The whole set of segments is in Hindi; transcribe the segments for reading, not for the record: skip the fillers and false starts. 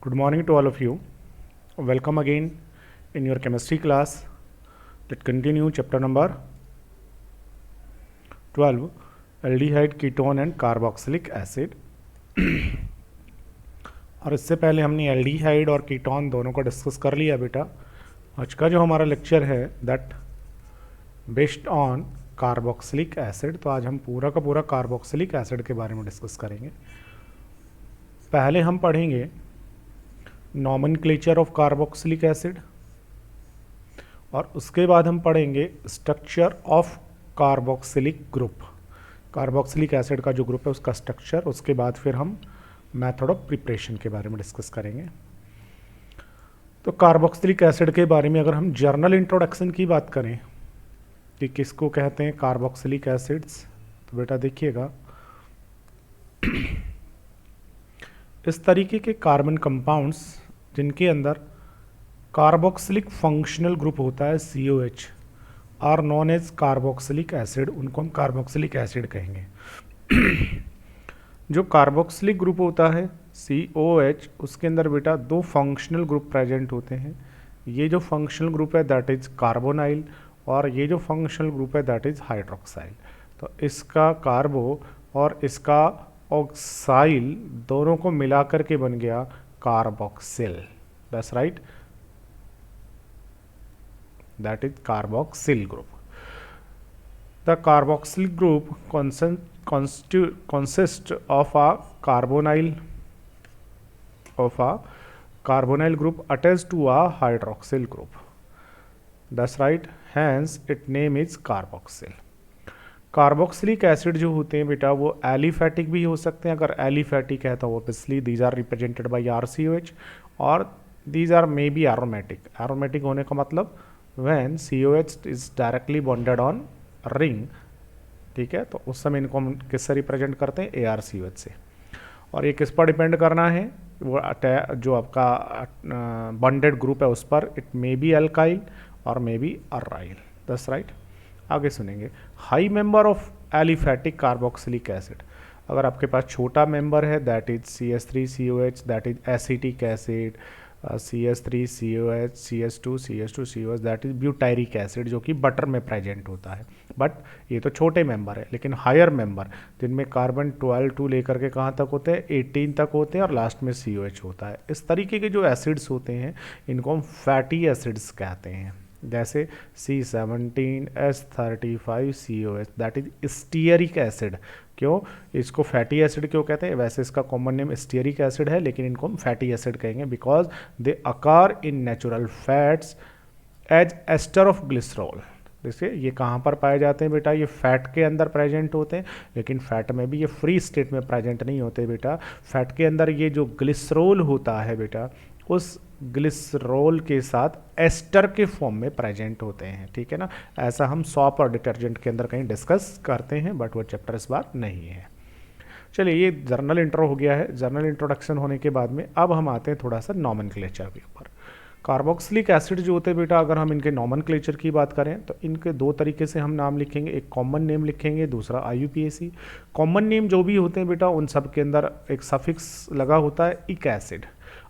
Good morning to all of you. Welcome again in your chemistry class. Let's continue chapter number 12, aldehyde, ketone and carboxylic acid. और इससे पहले हमने एल्डिहाइड और कीटोन दोनों को डिस्कस कर लिया बेटा. आज का जो हमारा लेक्चर है that based on carboxylic acid. तो आज हम पूरा का पूरा कार्बोक्सिलिक एसिड के बारे में डिस्कस करेंगे. पहले हम पढ़ेंगे नॉमेनक्लेचर ऑफ कार्बोक्सिलिक एसिड और उसके बाद हम पढ़ेंगे structure of carboxylic group. Carboxylic acid का जो ग्रुप है उसका स्ट्रक्चर. उसके बाद फिर हम मेथड ऑफ प्रिपरेशन के बारे में डिस्कस करेंगे. तो कार्बोक्सिलिक एसिड के बारे में अगर हम जर्नल इंट्रोडक्शन की बात करें कि किसको कहते हैं कार्बोक्सिलिक एसिड्स, तो बेटा देखिएगा इस तरीके के कार्बन कंपाउंड्स जिनके अंदर कार्बोक्सिलिक फंक्शनल ग्रुप होता है COH are known as carboxylic acid, उनको हम कार्बोक्सिलिक एसिड कहेंगे. जो कार्बोक्सिलिक ग्रुप होता है COH उसके अंदर बेटा दो फंक्शनल ग्रुप प्रेजेंट होते हैं. ये जो फंक्शनल ग्रुप है दैट इज कार्बोनाइल और ये जो फंक्शनल ग्रुप है दैट इज हाइड्रोक्साइल. तो इसका कार्बो और इसका ऑक्साइल दोनों को मिलाकर के बन गया carboxyl. That's right, that is carboxyl group. The carboxyl group consist of a carbonyl group attached to a hydroxyl group. That's right, hence its name is carboxyl. Carboxylic acid जो होते हैं बेटा वो एलिफैटिक भी हो सकते हैं. अगर एलिफैटिक है तो obviously these are represented by RCOH और these are may be aromatic. Aromatic होने का मतलब when COH is directly bonded on ring. ठीक है, तो उस समय इनको हम किससे रिप्रेजेंट करते हैं ARCOH से. और ये किस पर डिपेंड करना है, वो जो आपका बॉन्डेड ग्रुप है उस पर. इट मे बी अल्काइल और may be aryl. That's right. आगे सुनेंगे high member of aliphatic carboxylic acid. अगर आपके पास छोटा मेंबर है that is CH3COH that is acetic acid, CH3COH, CH2COH that is butyric acid जो कि बटर में प्रेजेंट होता है. बट ये तो छोटे मेंबर है. लेकिन हायर मेंबर जिनमें कार्बन 12 टू लेकर के कहाँ तक होते हैं 18 तक होते हैं और लास्ट में COH होता है. इस तरीके के जो एसिड्स होते हैं इनको हम फैटी एसिड्स कहते हैं. जैसे C17H35COH that is stearic acid. क्यों इसको फैटी एसिड क्यों कहते हैं? वैसे इसका कॉमन नेम स्टीयरिक एसिड है लेकिन इनको हम फैटी एसिड कहेंगे because they occur in natural fats as ester of glycerol. जैसे ये कहाँ पर पाए जाते हैं बेटा? ये फैट के अंदर प्रेजेंट होते हैं लेकिन फैट में भी ये फ्री स्टेट में प्रेजेंट नहीं होते बेटा. फैट के अंदर ये जो ग्लिसरॉल होता है बेटा उस ग्लिसरॉल के साथ एस्टर के फॉर्म में प्रेजेंट होते हैं. ठीक है ना. ऐसा हम सॉप और डिटर्जेंट के अंदर कहीं डिस्कस करते हैं बट वो चैप्टर इस बार नहीं है. चलिए ये जर्नल इंट्रो हो गया है. जर्नल इंट्रोडक्शन होने के बाद में अब हम आते हैं थोड़ा सा नॉमेनक्लेचर के ऊपर. कार्बोक्सिलिक एसिड जो होते हैं बेटा अगर हम इनके नॉमेनक्लेचर की बात करें तो इनके दो तरीके से हम नाम लिखेंगे. एक कॉमन नेम लिखेंगे, दूसरा IUPAC. कॉमन नेम जो भी होते हैं बेटा उन सब के अंदर एक सफिक्स लगा होता है इक एसिड.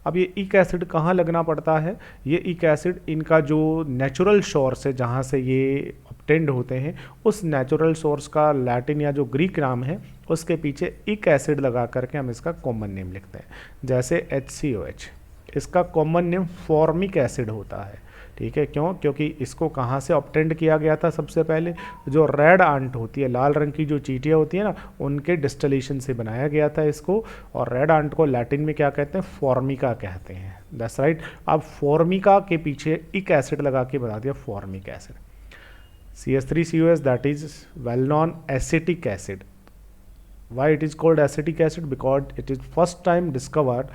अब ये इक एसिड कहाँ लगना पड़ता है? ये इक एसिड इनका जो नेचुरल सोर्स है जहाँ से ये ऑब्टेंड होते हैं उस नेचुरल सोर्स का लैटिन या जो ग्रीक नाम है उसके पीछे इक एसिड लगा करके हम इसका कॉमन नेम लिखते हैं. जैसे HCOH इसका कॉमन नेम फॉर्मिक एसिड होता है. ठीक है, क्यों? क्योंकि इसको कहाँ से ऑब्टेंड किया गया था? सबसे पहले जो रेड आंट होती है, लाल रंग की जो चींटियाँ होती है ना, उनके डिस्टिलेशन से बनाया गया था इसको. और रेड आंट को लैटिन में क्या कहते हैं? फॉर्मिका कहते हैं. That's right. अब फॉर्मिका के पीछे इक एसिड लगा के बना दिया formic acid. CH3COH that is well non acetic acid. Why it is called acetic acid? Because it is first time discovered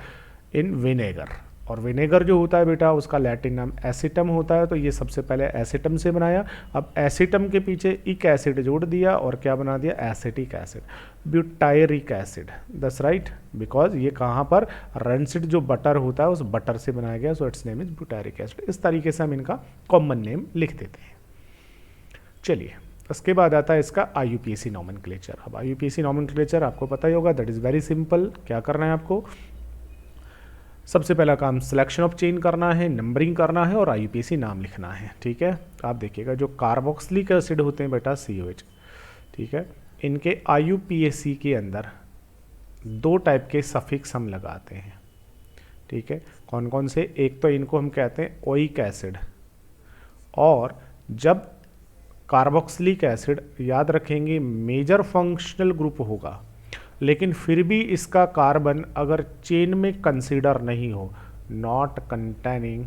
in vinegar. और विनेगर जो होता है बेटा उसका लैटिन नाम एसिटम होता है. तो ये सबसे पहले एसिटम से बनाया. अब एसिटम के पीछे इक एसिड जोड़ दिया और क्या बना दिया? Acetic acid, butyric acid. That's right. Because ये कहाँ पर रेंसिड जो बटर होता है उस बटर से बनाया गया. So it's name is butyric acid. इस तरीके से हम इनका कॉमन नेम लिख देते हैं. चलिए उसके बाद आता है इसका IUPAC नॉमेनक्लेचर. अब IUPAC नॉमेनक्लेचर आपको पता ही होगा. That is very simple. क्या करना है आपको? सबसे पहला काम सिलेक्शन ऑफ चेन करना है, नंबरिंग करना है और आईयूपीएसी नाम लिखना है। ठीक है, आप देखिएगा जो कार्बोक्सिलिक एसिड होते हैं बेटा COH, ठीक है, इनके आईयूपीएसी के अंदर दो टाइप के सफिक्स हम लगाते हैं। ठीक है, कौन कौन से? एक तो इनको हम कहते हैं ओइक एसिड, और जब कार्बोक्सिलिक एसिड, याद रखेंगे मेजर फंक्शनल ग्रुप होगा, लेकिन फिर भी इसका कार्बन अगर चेन में कंसीडर नहीं हो, नॉट कंटेनिंग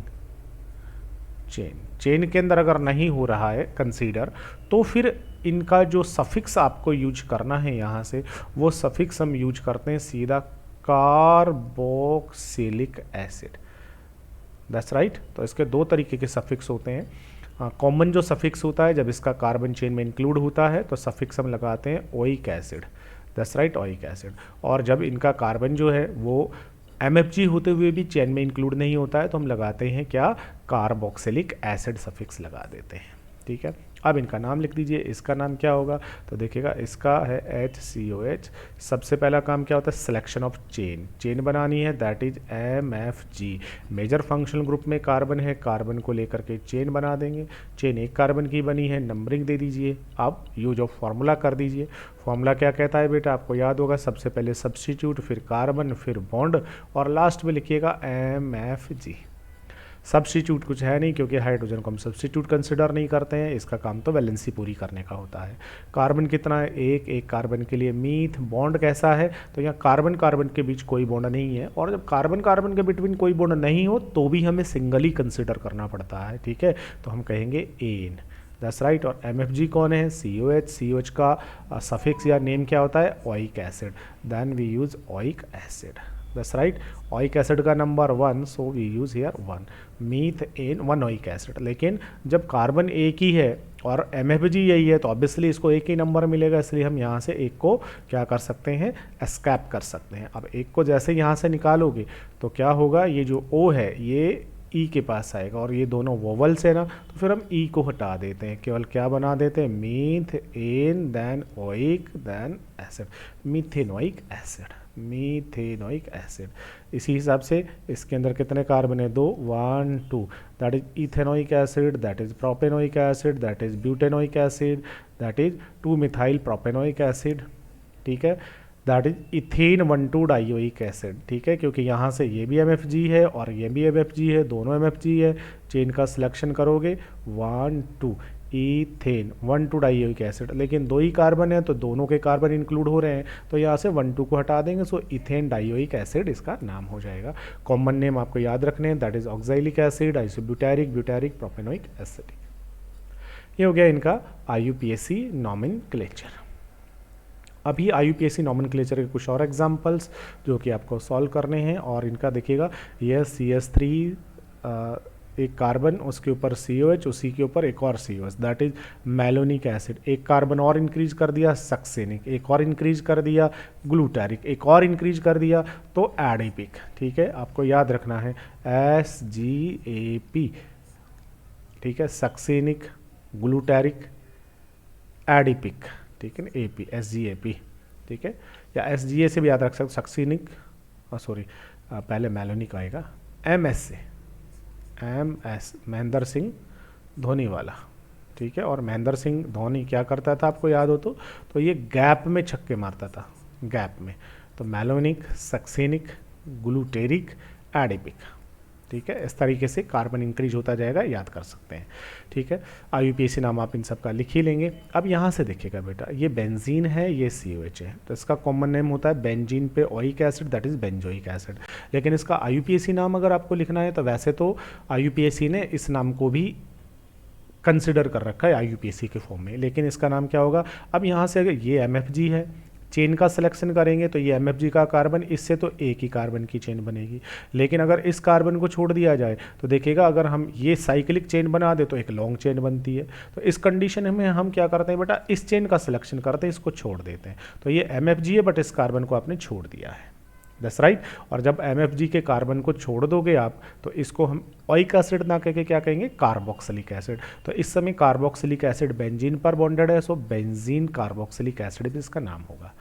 चेन, चेन के अंदर अगर नहीं हो रहा है कंसीडर, तो फिर इनका जो सफिक्स आपको यूज करना है यहाँ से, वो सफिक्स हम यूज करते हैं सीधा कार्बोक्सिलिक एसिड। That's right. तो इसके दो तरीके के सफिक्स होते हैं। कॉमन जो सफिक्स होता है जब इसका कार्बन चेन में इंक्लूड होता है तो सफिक्स हम लगाते हैं oic acid. That's right, oic acid. और जब इनका कार्बन जो है वो MFG होते हुए भी चेन में इंक्लूड नहीं होता है तो हम लगाते हैं क्या? कार्बोक्सिलिक एसिड सफिक्स लगा देते हैं। ठीक है, अब इनका नाम लिख दीजिए। इसका नाम क्या होगा? तो देखिएगा इसका है HCOH। सबसे पहला काम क्या होता है? सिलेक्शन ऑफ चेन, चेन बनानी है, that is MFG। Major functional group में कार्बन है, कार्बन को लेकर के चेन बना देंगे। चेन एक कार्बन की बनी है, नंबरिंग दे दीजिए। अब यूज ऑफ फार्मूला कर दीजिए। फार्मूला क्या कहता है बेटा? आपको याद होगा, सबसे पहले सब्स्टिट्यूट, फिर कार्बन, फिर बॉन्ड, और लास्ट में लिखिएगा MFG। सब्स्टिट्यूट कुछ है नहीं क्योंकि हाइड्रोजन को हम सब्स्टिट्यूट कंसिडर नहीं करते हैं, इसका काम तो वैलेंसी पूरी करने का होता है। कार्बन कितना है? एक कार्बन के लिए मीथ। बॉन्ड कैसा है? तो यहाँ कार्बन कार्बन के बीच कोई बॉन्ड नहीं है, और जब कार्बन कार्बन के बिटवीन कोई बॉन्ड नहीं हो तो भी हमें सिंगल ही कंसिडर करना पड़ता है। ठीक है, तो हम कहेंगे एन। That's right. और MFG कौन है? COH। COH का सफिक्स या नेम क्या होता है? Oic acid. Then we use oic acid. That's right. Oic acid का नंबर 1, so we use here 1। Methane 1 oic acid. लेकिन जब कार्बन एक ही है और MFG यही है तो ऑब्वियसली इसको एक ही नंबर मिलेगा, इसलिए हम यहाँ से एक को क्या कर सकते हैं? एस्कैप कर सकते हैं। अब एक को जैसे यहाँ से निकालोगे तो क्या होगा? ये जो O है ये E के पास आएगा, और ये दोनों वोवल्स है ना, तो फिर हम E को हटा देते हैं, केवल क्या बना देते हैं? Meth an, then oic, then acid, methanoic acid, methanoic acid. इसी हिसाब से इसके अंदर कितने कार्बन है? 2, 1, 2। That is ethanoic acid, that is propanoic acid, that is butanoic acid, that is 2 methyl propanoic acid. ठीक है, that is ethane 1,2 dioic acid. ठीक है, क्योंकि यहाँ से ये भी MFG है और ये भी MFG है, दोनों MFG है। चेन का सिलेक्शन करोगे 1, 2 इथेन 1,2 डाइओइक एसिड, लेकिन दो ही कार्बन है तो दोनों के कार्बन इंक्लूड हो रहे हैं, तो यहाँ से 1, 2 को हटा देंगे, सो इथेन डाइओइक एसिड इसका नाम हो जाएगा। कॉमन नेम आपको याद रखने हैं, that is oxalic acid, isobutyric, butyric, propanoic acid. ये हो गया इनका IUPAC नॉमेनक्लेचर। अभी IUPAC नॉमेनक्लेचर के कुछ और एग्जांपल्स जो कि आपको सॉल्व करने हैं, और इनका देखिएगा ये CH3 एक कार्बन, उसके ऊपर COH, उसी के ऊपर एक और COH, that is malonic acid. एक कार्बन और इंक्रीज कर दिया सक्सेनिक, एक और इंक्रीज कर दिया ग्लूटारिक, एक और इंक्रीज कर दिया तो एडिपिक। ठीक है, आपको याद रखना है SGAP। ठीक है, सक्सेनिक, ग्लूटारिक, एडिपिक। ठीक है ना, AP, SGAP। ठीक है, या SGA से भी याद रख सकते, सक्सेनिक, सॉरी पहले मैलोनिक आएगा, MS से, MS महेंद्र सिंह धोनी वाला। ठीक है, और महेंद्र सिंह धोनी क्या करता था आपको याद हो तो ये गैप में छक्के मारता था, गैप में। तो मैलोनिक, सक्सेनिक, ग्लूटेरिक, एडिपिक। ठीक है, इस तरीके से कार्बन इंक्रीज होता जाएगा, याद कर सकते हैं। ठीक है, IUPAC नाम आप इन सब का लिख ही लेंगे। अब यहाँ से देखिएगा बेटा, ये बेंजीन है, ये COH है, तो इसका कॉमन नेम होता है बेंजीन पे oic acid, that is benzoic acid. लेकिन इसका IUPAC नाम अगर आपको लिखना है तो वैसे तो IUPAC ने इस नाम को भी कंसिडर कर रखा है IUPAC के फॉर्म में, लेकिन इसका नाम क्या होगा? अब यहाँ से अगर ये MFG है, चेन का सिलेक्शन करेंगे तो ये MFG का कार्बन, इससे तो एक ही कार्बन की चेन बनेगी। लेकिन अगर इस कार्बन को छोड़ दिया जाए तो देखिएगा, अगर हम ये साइक्लिक चेन बना दे तो एक लॉन्ग चेन बनती है। तो इस कंडीशन में हम क्या करते हैं बेटा? इस चेन का सिलेक्शन करते हैं, इसको छोड़ देते हैं। तो ये MFG है बट इस कार्बन को आपने छोड़ दिया है। That's right. और जब MFG के कार्बन को छोड़ दोगे आप तो इसको हम ओइक एसिड ना कह के क्या कहेंगे? Carboxylic acid. तो इस समय कार्बोक्सिलिक एसिड बेंजीन पर बॉन्डेड है, सो बेंजीन कार्बोक्सिलिक एसिड भी इसका नाम होगा।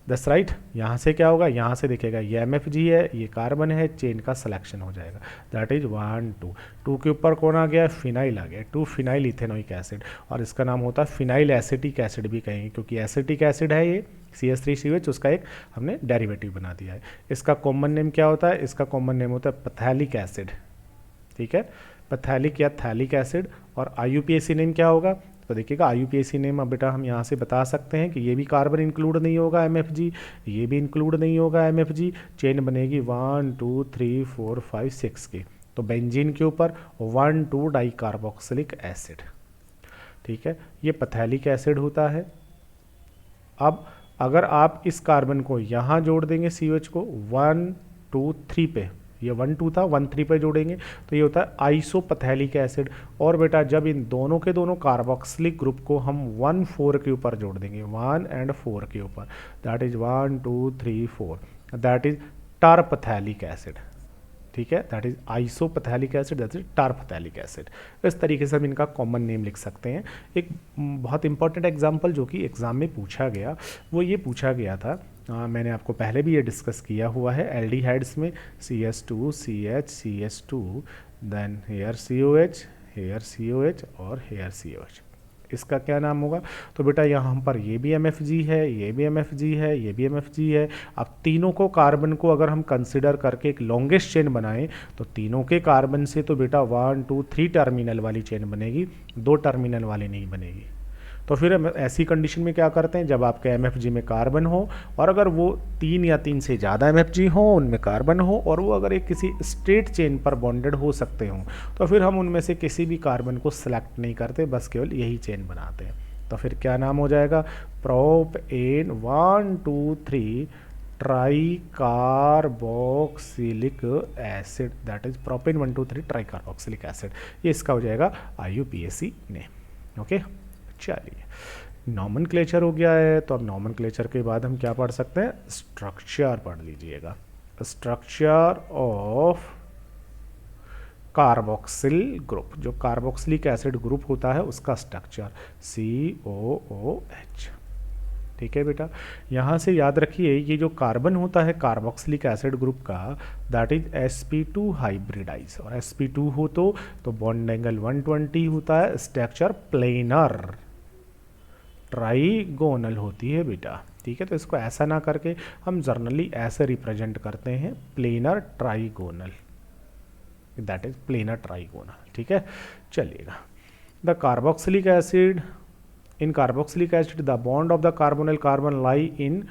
That's right. यहाँ से क्या होगा, यहाँ से दिखेगा ये MFG है, ये कार्बन है, चेन का सिलेक्शन हो जाएगा। दैट इज 1 2 2 के ऊपर कौन आ गया, फिनाइल आ गया, 2 फिनाइल इथेनोइक एसिड, और इसका नाम होता है फिनाइल एसिटिक एसिड भी कहेंगे, क्योंकि एसिटिक एसिड है ये CH3COH, उसका एक हमने डेरिवेटिव बना दिया है। इसका कॉमन नेम क्या होता है, इसका कॉमन नेम होता है पैथेलिक एसिड, ठीक है, पैथेलिक या थैलिक एसिड। और IUPAC नेम क्या होगा, तो देखिएगा IUPAC नेम अब बेटा हम यहाँ से बता सकते हैं कि ये भी कार्बन इंक्लूड नहीं होगा MFG, ये भी इंक्लूड नहीं होगा MFG, चेन बनेगी 1 2 3 4 5 6 की। तो बेंजीन के ऊपर 1 2 डाई कार्बोक्सिलिक एसिड, ठीक है, ये पैथेलिक एसिड होता है। अब अगर आप इस कार्बन को यहाँ जोड़ देंगे COH को 1 2 3 पे, ये 1 2 था, 1 3 पे जोड़ेंगे तो ये होता है आइसोपैथेलिक एसिड। और बेटा जब इन दोनों के दोनों कार्बोक्सिलिक ग्रुप को हम 1 4 के ऊपर जोड़ देंगे, 1 and 4 के ऊपर, that is 1 2 3 4, that is terephthalic acid, ठीक है, that is isophthalic acid, that is terephthalic acid. इस तरीके से हम इनका कॉमन नेम लिख सकते हैं। एक बहुत इंपॉर्टेंट एग्जांपल जो कि एग्जाम में पूछा गया, वो ये पूछा गया था, मैंने आपको पहले भी ये डिस्कस किया हुआ है, एल्डिहाइड्स में CH2 CH CH2 then here COH और हेयर COH, इसका क्या नाम होगा। तो बेटा यहाँ पर ये भी MFG है, ये भी MFG है, ये भी MFG है। अब तीनों को कार्बन को अगर हम कंसिडर करके एक लॉन्गेस्ट चेन बनाएं तो तीनों के कार्बन से तो बेटा 1 2 3 टर्मिनल वाली चेन बनेगी, 2 टर्मिनल वाली नहीं बनेगी। तो फिर हम ऐसी कंडीशन में क्या करते हैं, जब आपके MFG में कार्बन हो और अगर वो 3 या 3 से ज़्यादा MFG हो, उनमें कार्बन हो और वो अगर एक किसी स्ट्रेट चेन पर बॉन्डेड हो सकते हों, तो फिर हम उनमें से किसी भी कार्बन को सिलेक्ट नहीं करते, बस केवल यही चेन बनाते हैं। तो फिर क्या नाम हो जाएगा, propane 1 2 3 try carboxylic acid, that is propane 1 2 3 try carboxylic acid, ये इसका हो जाएगा IUPAC नेम। ओके, चलिए नॉमेनक्लेचर हो गया है। तो अब नॉमेनक्लेचर के बाद हम क्या पढ़ सकते हैं, स्ट्रक्चर पढ़ लीजिएगा, स्ट्रक्चर ऑफ कार्बोक्सिल ग्रुप, जो कार्बोक्सिलिक एसिड ग्रुप होता है उसका स्ट्रक्चर COOH, ठीक है बेटा। यहाँ से याद रखिए ये जो कार्बन होता है कार्बोक्सिलिक एसिड ग्रुप का, दैट इज sp2 हाइब्रिडाइज, और sp2 हो तो बॉन्ड एंगल 120 होता है, स्ट्रक्चर प्लेनर ट्राइगोनल होती है बेटा, ठीक है। तो इसको ऐसा ना करके हम जर्नली ऐसे रिप्रेजेंट करते हैं, planar trigonal, that is planar trigonal, ठीक है। चलिएगा, the carboxylic acid, in carboxylic acid the bond of the carbonyl carbon lie in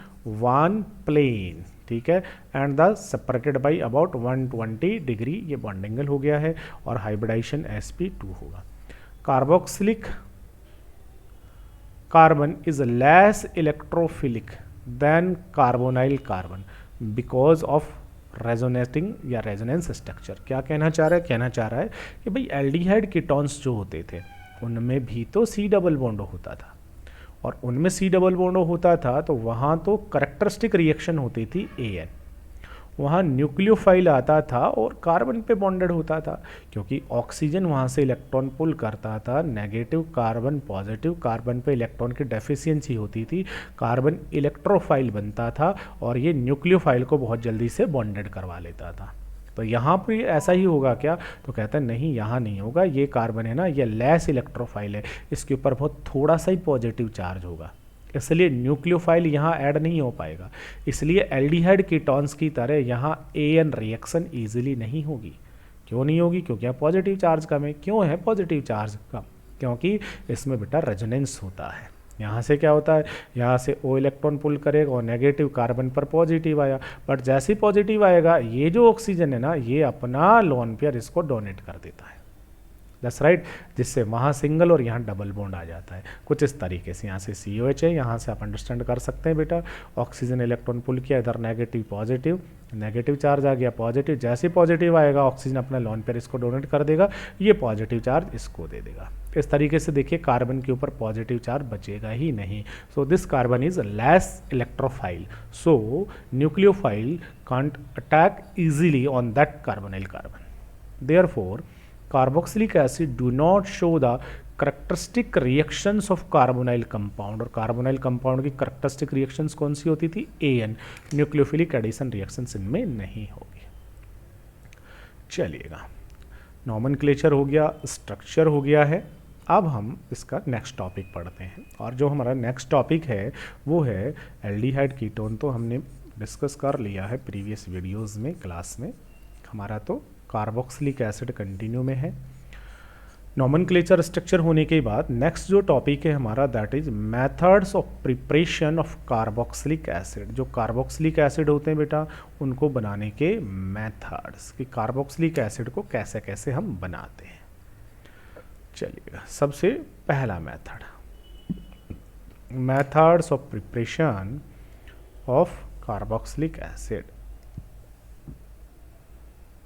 one plane, ठीक है, and the separated by about 120 degree, ये बॉन्ड एंगल हो गया है, और हाइब्रिडाइजेशन sp2 होगा। Carboxylic carbon is less electrophilic than carbonyl carbon because of resonating या रेजोनेंस स्ट्रक्चर। क्या कहना चाह रहा है, कहना चाह रहा है कि भाई एल्डिहाइड कीटोन्स जो होते थे उनमें भी तो C डबल बॉन्ड होता था, और उनमें C डबल बॉन्ड होता था तो वहाँ तो करेक्टरिस्टिक रिएक्शन होती थी AN, वहाँ न्यूक्लियोफाइल आता था और कार्बन पे बॉन्डेड होता था, क्योंकि ऑक्सीजन वहाँ से इलेक्ट्रॉन पुल करता था, नेगेटिव कार्बन पॉजिटिव, कार्बन पे इलेक्ट्रॉन की डेफिशिएंसी होती थी, कार्बन इलेक्ट्रोफाइल बनता था और ये न्यूक्लियोफाइल को बहुत जल्दी से बॉन्डेड करवा लेता था। तो यहाँ पर ऐसा ही होगा क्या, तो कहता है नहीं, यहाँ नहीं होगा, ये कार्बन है ना, ये लेस इलेक्ट्रोफाइल है, इसके ऊपर बहुत थोड़ा सा ही पॉजिटिव चार्ज होगा, इसलिए न्यूक्लियोफाइल यहाँ ऐड नहीं हो पाएगा, इसलिए एल्डिहाइड कीटोन्स की तरह यहाँ AN रिएक्शन इजीली नहीं होगी। क्यों नहीं होगी, क्योंकि यहाँ पॉजिटिव चार्ज कम है। क्यों है पॉजिटिव चार्ज कम, क्योंकि इसमें बेटा रेजोनेंस होता है। यहाँ से क्या होता है, यहाँ से O इलेक्ट्रॉन पुल करेगा और नेगेटिव कार्बन पर पॉजिटिव आया, बट जैसे ही पॉजिटिव आएगा ये जो ऑक्सीजन है ना, ये अपना लोन पेयर इसको डोनेट कर देता है, दैट्स राइट, जिससे वहाँ सिंगल और यहाँ डबल बॉन्ड आ जाता है। कुछ इस तरीके से यहाँ से COH है, यहाँ से आप अंडरस्टैंड कर सकते हैं बेटा, ऑक्सीजन इलेक्ट्रॉन पुल किया, इधर नेगेटिव पॉजिटिव, नेगेटिव चार्ज आ गया पॉजिटिव, जैसे पॉजिटिव आएगा ऑक्सीजन अपना लोन पेयर इसको डोनेट कर देगा, ये पॉजिटिव चार्ज इसको दे देगा। इस तरीके से देखिए कार्बन के ऊपर पॉजिटिव चार्ज बचेगा ही नहीं। So this carbon is less electrophile, so nucleophile can't attack easily on that carbonyl carbon. Therefore carboxylic acid do not show the characteristic reactions of carbonyl compound, और कार्बोनाइल कंपाउंड की करेक्टरिस्टिक रिएक्शंस कौन सी होती थी? AN, न्यूक्लियोफिलिक एडिशन रिएक्शंस इनमें नहीं होगी। चलिएगा, नॉमेनक्लेचर हो गया, स्ट्रक्चर हो गया है। अब हम इसका नेक्स्ट टॉपिक पढ़ते हैं, और जो हमारा नेक्स्ट टॉपिक है वो है एल्डिहाइड कीटोन। तो हमने डिस्कस कर लिया है प्रीवियस वीडियोस में, क्लास में। हमारा तो कार्बोक्सिलिक एसिड कंटिन्यू में है। नॉमेनक्लेचर स्ट्रक्चर होने के बाद नेक्स्ट जो टॉपिक है हमारा, that is methods of preparation of carboxylic acid. जो कार्बोक्सिलिक एसिड होते हैं बेटा, उनको बनाने के मेथड्स, कि कार्बोक्सिलिक एसिड को कैसे कैसे हम बनाते हैं। चलिएगा, सबसे पहला method, methods of preparation of carboxylic acid.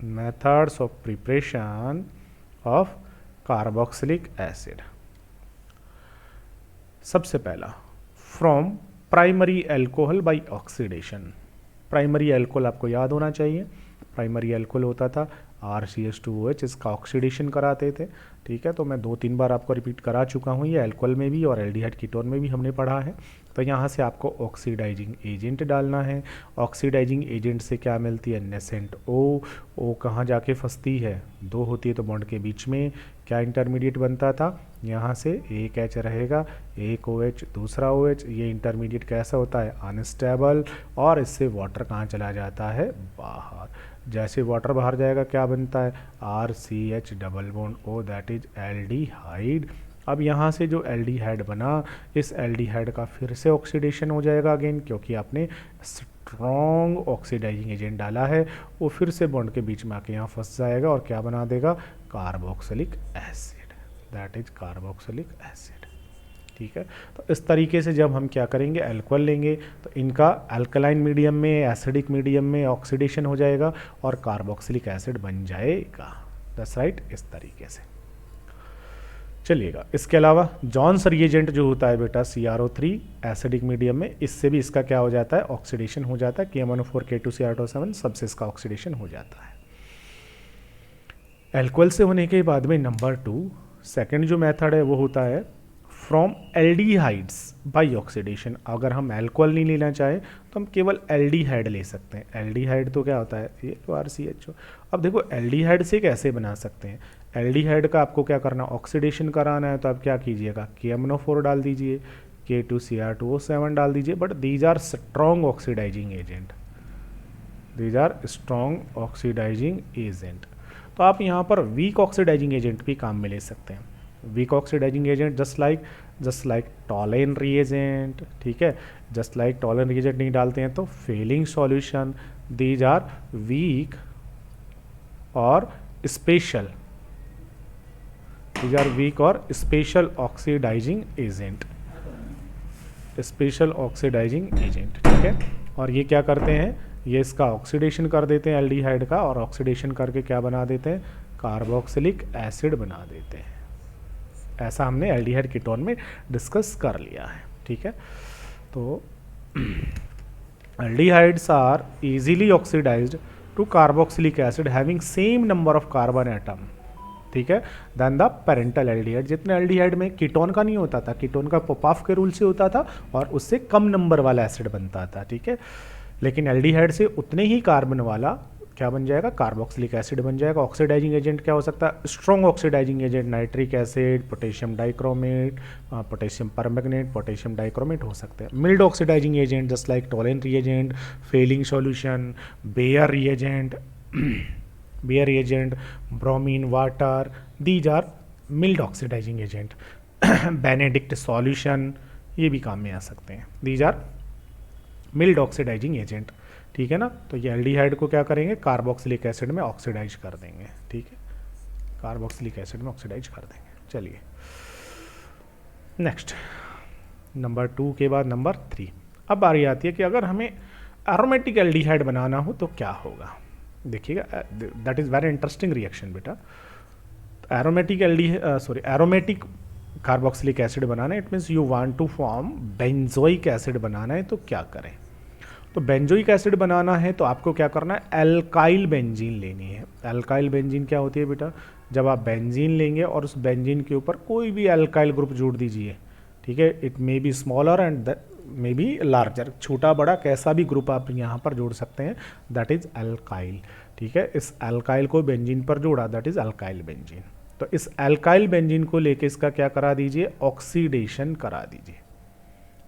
Methods of preparation of carboxylic acid. सबसे पहला, from primary alcohol by oxidation. Primary alcohol आपको याद होना चाहिए, प्राइमरी अल्कोहल होता था RCH2OH, इसका ऑक्सीडेशन कराते थे। ठीक है, तो मैं 2-3 बार आपको रिपीट करा चुका हूँ, ये अल्कोहल में भी और एल्डिहाइड कीटोन में भी हमने पढ़ा है। तो यहाँ से आपको ऑक्सीडाइजिंग एजेंट डालना है। ऑक्सीडाइजिंग एजेंट से क्या मिलती है? नेसेंट O कहाँ जाके फंसती है? 2 होती है तो बॉन्ड के बीच में क्या इंटरमीडिएट बनता था? यहाँ से एक H रहेगा, एक OH, दूसरा OH। ये इंटरमीडिएट कैसा होता है? अनस्टेबल, और इससे वाटर कहाँ चला जाता है? बाहर। जैसे वाटर बाहर जाएगा क्या बनता है? RCH double bond O, that is aldehyde. अब यहाँ से जो एल्डिहाइड बना, इस एल्डिहाइड का फिर से ऑक्सीडेशन हो जाएगा अगेन, क्योंकि आपने स्ट्रॉन्ग ऑक्सीडाइजिंग एजेंट डाला है। वो फिर से बॉन्ड के बीच में आके यहाँ फंस जाएगा और क्या बना देगा? Carboxylic acid, that is carboxylic acid. ठीक है, तो इस तरीके से जब हम क्या करेंगे, अल्कोहल लेंगे तो इनका अल्कलाइन मीडियम में, एसिडिक मीडियम में ऑक्सीडेशन हो जाएगा और कार्बोक्सिलिक एसिड बन जाएगा। दैट्स राइट, इस तरीके से। चलिएगा, इसके अलावा जॉन्स रिएजेंट जो होता है बेटा, CrO3 एसिडिक मीडियम में, इससे भी इसका क्या हो जाता है? ऑक्सीडेशन हो जाता है। KMnO4 K2Cr7 सबसे इसका ऑक्सीडेशन हो जाता है। अल्कोहल से होने के बाद में नंबर 2, सेकेंड जो मेथड है वो होता है फ्रॉम एल्डिहाइड्स बाय ऑक्सीडेशन। अगर हम अल्कोहल नहीं लेना चाहें तो हम केवल एल्डिहाइड ले सकते हैं। एल्डिहाइड तो क्या होता है? ये तो RCHO। अब देखो, एल्डिहाइड से कैसे बना सकते हैं? एल्डिहाइड का आपको क्या करना? ऑक्सीडेशन कराना है, तो आप क्या कीजिएगा? KMnO4 डाल दीजिए, K2Cr2O7 डाल दीजिए। But these are strong oxidising agent, these are strong oxidising agent. तो आप यहाँ पर वीक ऑक्सीडाइजिंग एजेंट भी काम में ले सकते हैं। Weak oxidising agent just like Tollen reagent. ठीक है, जस्ट लाइक टॉलेन रिएजेंट नहीं डालते हैं तो Fehling solution, these are weak और स्पेशल, दीज आर वीक और special oxidising agent, special oxidising agent. ठीक है, और ये क्या करते हैं? ये इसका ऑक्सीडेशन कर देते हैं एल्डिहाइड का, और ऑक्सीडेशन करके क्या बना देते हैं? कार्बोक्सिलिक एसिड बना देते हैं। ऐसा हमने एल्डिहाइड कीटोन में डिस्कस कर लिया है। ठीक है, तो aldehydes are easily oxidised to carboxylic acid having same number of carbon atom, ठीक है, देन द पेरेंटल एल्डिहाइड। जितने एल्डिहाइड में कीटोन का नहीं होता था, कीटोन का पोपाफ के रूल से होता था और उससे कम नंबर वाला एसिड बनता था। ठीक है, लेकिन एल्डिहाइड से उतने ही कार्बन वाला क्या बन जाएगा? कार्बोक्सिलिक एसिड बन जाएगा। ऑक्सीडाइजिंग एजेंट क्या हो सकता है? Strong oxidising agent nitric acid, potassium dichromate, potassium permanganate, potassium dichromate हो सकते हैं। Mild oxidising agent just like Tollen reagent, Fehling solution, Baeyer reagent, bromine water, these are mild oxidising agent. Benedict solution, ये भी काम में आ सकते हैं। These are mild oxidising agent. ठीक है ना, तो ये एल्डिहाइड को क्या करेंगे? कार्बोक्सिलिक एसिड में ऑक्सीडाइज कर देंगे। ठीक है, कार्बोक्सिलिक एसिड में ऑक्सीडाइज कर देंगे। चलिए नेक्स्ट, नंबर 2 के बाद नंबर 3। अब बारी आती है कि अगर हमें एरोमेटिक एल्डिहाइड बनाना हो तो क्या होगा। देखिएगा, that is very interesting reaction बेटा। एरोमेटिक कार्बोक्सिलिक एसिड बनाना है, it means you want to form benzoic acid बनाना है, तो क्या करें? तो बेंजोइक एसिड बनाना है तो आपको क्या करना है? एल्काइल बेंजीन लेनी है। एल्काइल बेंजीन क्या होती है बेटा? जब आप बेंजीन लेंगे और उस बेंजीन के ऊपर कोई भी अल्काइल ग्रुप जोड़ दीजिए, ठीक है, it may be smaller and may be larger, छोटा बड़ा कैसा भी ग्रुप आप यहाँ पर जोड़ सकते हैं, दैट इज अल्काइल। ठीक है, इस अल्काइल को बेंजीन पर जोड़ा, दैट इज अल्काइल बेंजीन। तो इस अल्काइल बेंजीन को लेके इसका क्या करा दीजिए, ऑक्सीडेशन करा दीजिए।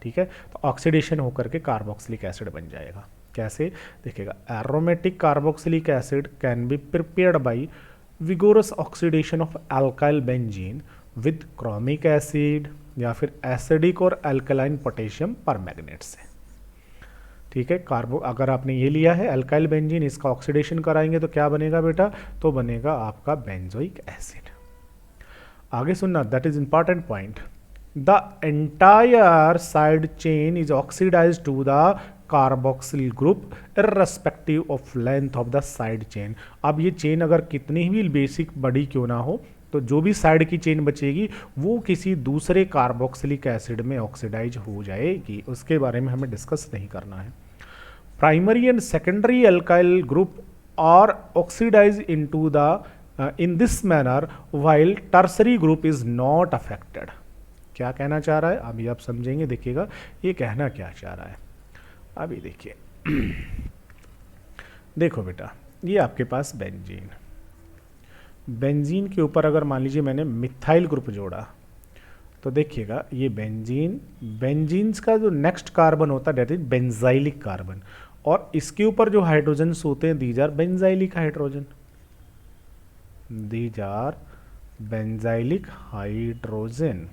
ठीक है, तो ऑक्सीडेशन होकर के कार्बोक्सिलिक एसिड बन जाएगा। कैसे देखिएगा, aromatic carboxylic acid can be prepared by vigorous oxidation of alkyl benzene with chromic acid या फिर एसिडिक और अल्कलाइन पोटेशियम परमैंगनेट से। ठीक है, अगर आपने ये लिया है अल्काइल बेंजीन, इसका ऑक्सीडेशन कराएंगे तो क्या बनेगा बेटा, तो बनेगा आपका बेंजोइक एसिड। आगे सुनना, that is important point, the entire side chain is oxidised to the carboxyl group irrespective of length of the side chain. अब ये चेन अगर कितनी भी बेसिक बड़ी क्यों ना हो, तो जो भी साइड की चेन बचेगी वो किसी दूसरे कार्बोक्सिलिक एसिड में ऑक्सीडाइज हो जाएगी, उसके बारे में हमें डिस्कस नहीं करना है। Primary and secondary alkyl group are oxidise into the in this manner while tertiary group is not affected। क्या कहना चाह रहा है अभी आप समझेंगे, देखिएगा ये कहना क्या चाह रहा है। अभी देखिए देखो बेटा, ये आपके पास बेंजीन, बेंजीन के ऊपर अगर मान लीजिए मैंने मिथाइल ग्रुप जोड़ा, तो देखिएगा ये बेंजीन, बेंजीन्स का जो नेक्स्ट कार्बन होता है दैट इज बेंजाइलिक कार्बन, और इसके ऊपर जो हाइड्रोजन्स होते हैं these are benzylic hydrogen, these are benzylic hydrogen.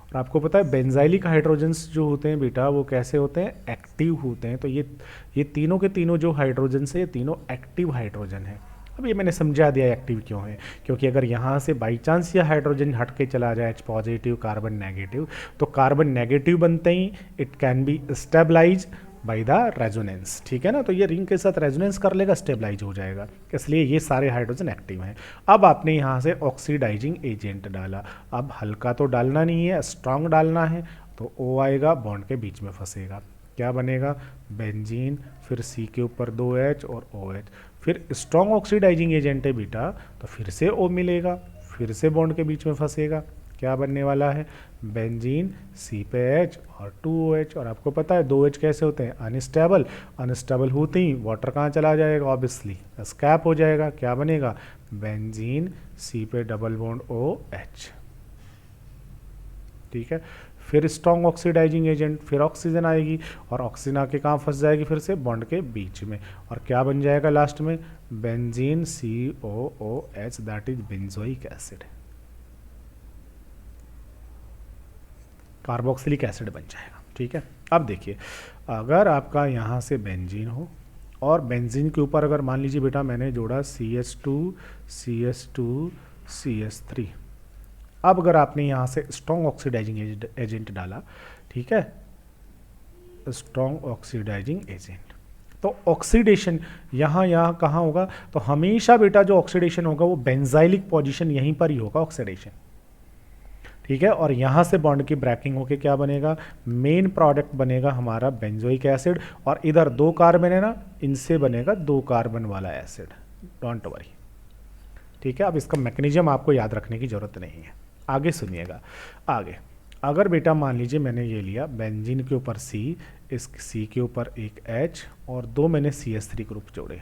और आपको पता है बेंजाइलिक हाइड्रोजन्स जो होते हैं बेटा वो कैसे होते हैं, एक्टिव होते हैं। तो ये तीनों के तीनों जो हाइड्रोजन है ये तीनों एक्टिव हाइड्रोजन है। अब ये मैंने समझा दिया एक्टिव क्यों है, क्योंकि अगर यहाँ से बाई चांस ये हाइड्रोजन हट के चला जाए H पॉजिटिव कार्बन नेगेटिव, तो कार्बन नेगेटिव बनते ही it can be stabilize by the resonance. ठीक है ना, तो ये रिंग के साथ रेजोनेंस कर लेगा, स्टेबलाइज हो जाएगा, इसलिए ये सारे हाइड्रोजन एक्टिव हैं। अब आपने यहाँ से ऑक्सीडाइजिंग एजेंट डाला, अब हल्का तो डालना नहीं है, स्ट्रांग डालना है, तो O आएगा, बॉन्ड के बीच में फंसेगा, क्या बनेगा, बेंजीन, फिर C के ऊपर 2H और OH, फिर स्ट्रॉन्ग ऑक्सीडाइजिंग एजेंट है बेटा, तो फिर से O मिलेगा, फिर से बॉन्ड के बीच में फंसेगा, क्या बनने वाला है, बेंजीन, C पे H और 2OH। और आपको पता है 2H कैसे होते हैं, अनस्टेबल, अनस्टेबल होते ही वाटर कहाँ चला जाएगा, ऑब्वियसली स्कैप हो जाएगा, क्या बनेगा, बेंजीन, C पे डबल बॉन्ड OH। ठीक है, फिर स्ट्रॉन्ग ऑक्सीडाइजिंग एजेंट, फिर ऑक्सीजन आएगी और ऑक्सीजन आके कहाँ फंस जाएगी, फिर से बॉन्ड के बीच में, और क्या बन जाएगा लास्ट में, benzene COOH, that is benzoic acid, carboxylic acid बन जाएगा। ठीक है, अब देखिए अगर आपका यहाँ से बेंजीन हो और बेंजीन के ऊपर अगर मान लीजिए बेटा मैंने जोड़ा CH2 CH2 CH3, अब अगर आपने यहाँ से स्ट्रॉन्ग ऑक्सीडाइजिंग एजेंट डाला, ठीक है, स्ट्रॉन्ग ऑक्सीडाइजिंग एजेंट, तो ऑक्सीडेशन यहाँ कहाँ होगा, तो हमेशा बेटा जो ऑक्सीडेशन होगा वो बेंजाइलिक पोजीशन यहीं पर ही होगा ऑक्सीडेशन। ठीक है, और यहाँ से बॉन्ड की ब्रेकिंग होके क्या बनेगा, मेन प्रोडक्ट बनेगा हमारा बेंजोइक एसिड, और इधर 2 कार्बन है ना, इनसे बनेगा 2 कार्बन वाला एसिड, डोंट वरी। ठीक है, अब इसका मैकेनिज्म आपको याद रखने की जरूरत नहीं है। आगे सुनिएगा, आगे अगर बेटा मान लीजिए मैंने ये लिया बेंजीन के ऊपर C, इस C के ऊपर एक H और 2 मैंने CH3 ग्रुप जोड़े,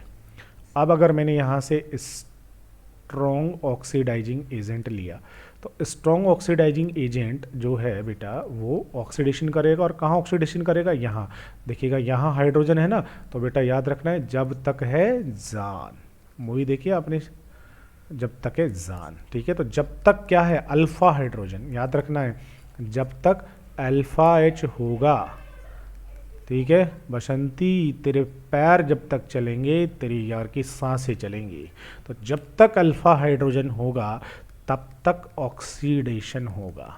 अब अगर मैंने यहाँ से स्ट्रॉन्ग ऑक्सीडाइजिंग एजेंट लिया, तो स्ट्रॉन्ग ऑक्सीडाइजिंग एजेंट जो है बेटा वो ऑक्सीडेशन करेगा, और कहाँ ऑक्सीडेशन करेगा, यहाँ देखिएगा, यहाँ हाइड्रोजन है ना, तो बेटा याद रखना है जब तक है जान, मूवी देखिए आपने, जब तक है जान। ठीक है, तो जब तक क्या है, अल्फा हाइड्रोजन, याद रखना है जब तक अल्फा H होगा। ठीक है बसंती, तेरे पैर जब तक चलेंगे तेरी यार की सांसें चलेंगी, तो जब तक अल्फा हाइड्रोजन होगा तब तक ऑक्सीडेशन होगा,